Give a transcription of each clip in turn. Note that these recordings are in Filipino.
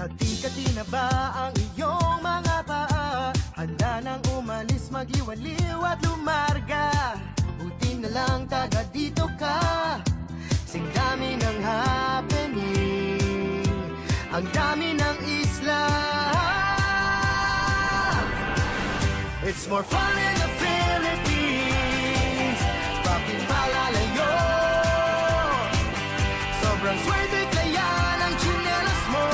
Kati-kati na ba ang iyong mga paa? Handa nang umalis, magliwaliw at lumarga. Buti na lang taga dito ka. Sing dami ng happening, ang dami ng isla. It's more fun in the Philippines. Bakit palalayo? Sobrang swerte kaya ng tsinelas mo.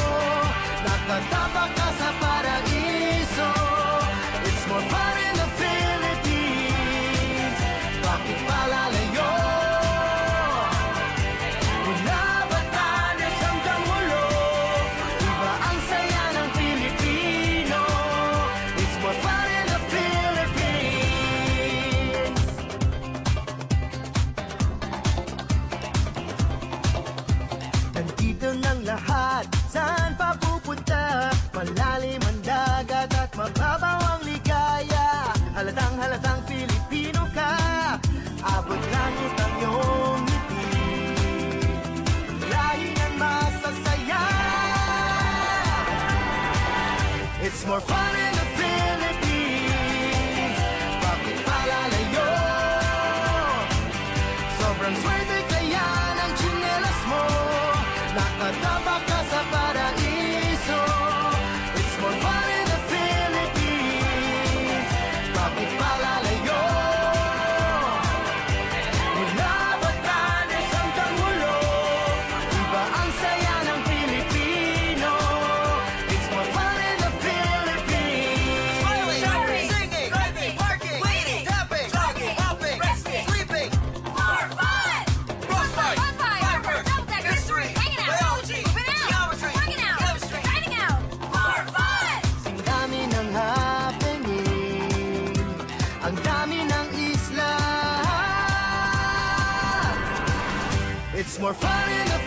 Nakatapak ka sa paraiso. It's more fun in the Philippines. Bakit palalayo? Mula Batanes hanggang Mulo, iba ang saya ng Pilipino. It's more fun in the Philippines. Nandito ng lahat, saan pa pupunta? Malalim ang dagat at mababaw ang ligaya. Halatang Pilipino ka, abot langit ang iyong ngiti. Laing ang masasaya. It's more fun in the Philippines. Bakit palalayo? Sobrang swerte kaya ng tsinelas mo. Nakatapak ka sa paraiso. It's more fun in the Philippines. Bakit palalayo? Mula Batanes hanggang Mulo, iba ang saya ng Pilipino. It's more fun in the Philippines. Smiling, shouting, singing, driving, parking, waiting, tapping, jogging, hopping, resting, sleeping. More fun! Frostbite, Bonfire, double decker, history, hanging out, biology, moving out, geometry, working out, chemistry. riding out. More fun! Ang dami ng happening, ang dami ng isla. It's more fun in the